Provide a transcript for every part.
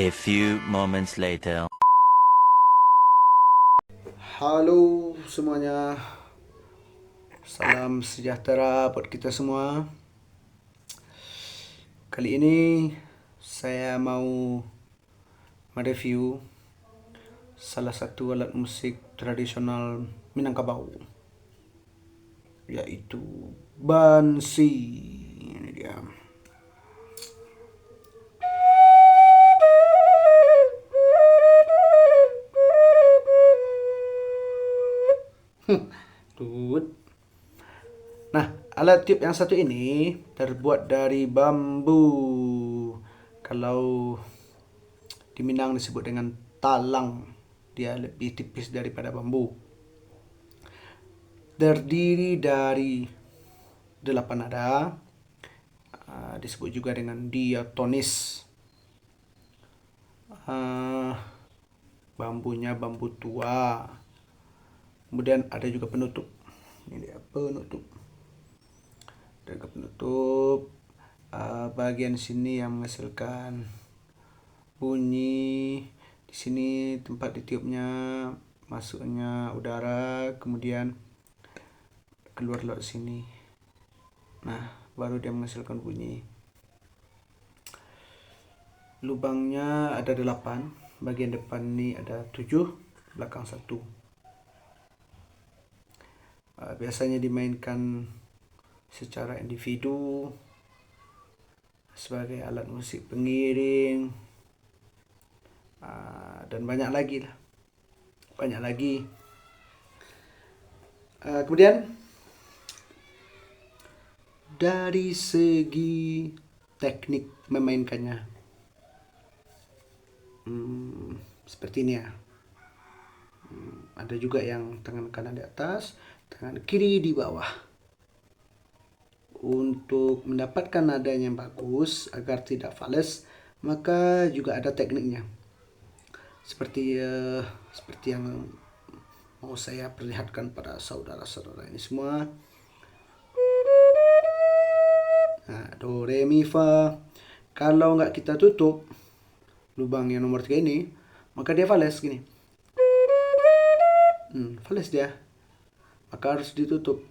A few moments later. Halo semuanya, salam sejahtera buat kita semua. Kali ini saya mau mereview salah satu alat musik tradisional Minangkabau, yaitu bansi. Ini dia. Tut. Nah, alat tiup yang satu ini terbuat dari bambu. Kalau di Minang disebut dengan talang. Dia lebih tipis daripada bambu. Terdiri dari 8 nada. Disebut juga dengan diatonis. Bambunya bambu tua. Kemudian ada juga penutup. Ini dia penutup. Ada penutup. Bagian sini yang menghasilkan bunyi. Di sini tempat ditiupnya, masuknya udara, kemudian keluar lewat sini. Nah, baru dia menghasilkan bunyi. Lubangnya ada 8. Bagian depan ini ada 7, belakang 1. Biasanya dimainkan secara individu sebagai alat musik pengiring, dan banyak lagi. Kemudian dari segi teknik memainkannya, seperti ini ya. Ada juga yang tangan kanan di atas, tangan kiri di bawah. Untuk mendapatkan nada yang bagus agar tidak fals, maka juga ada tekniknya. Seperti yang mau saya perlihatkan pada saudara-saudara ini semua. Nah, do, re, mi, fa. Kalau nggak kita tutup lubang yang nomor 3 ini, maka dia fals gini. Fals dia. Maka harus ditutup.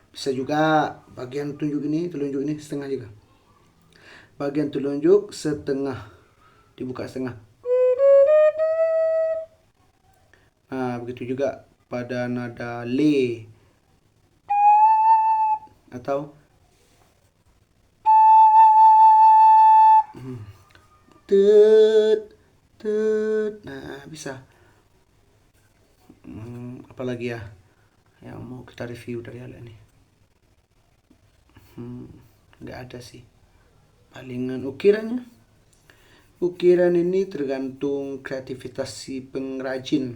Bisa juga bagian telunjuk ini setengah juga. Bagian telunjuk setengah, dibuka setengah. Nah, begitu juga pada nada le atau tet tet. Nah, bisa. Apalagi ya yang mau kita review dari alat ini? Nggak ada sih. Palingan ukiran ini tergantung kreativitas si pengrajin.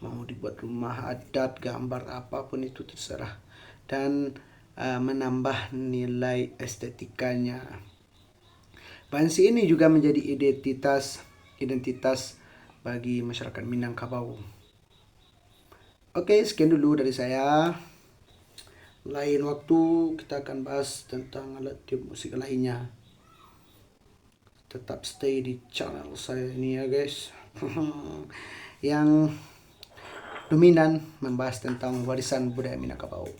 Mau dibuat rumah adat, gambar apapun itu terserah, dan menambah nilai estetikanya. Bansi ini juga menjadi identitas bagi masyarakat Minangkabau. Oke, sekian dulu dari saya. Lain waktu kita akan bahas tentang alat tiup musik lainnya. Tetap stay di channel saya ini ya guys. Yang dominan membahas tentang warisan budaya Minangkabau.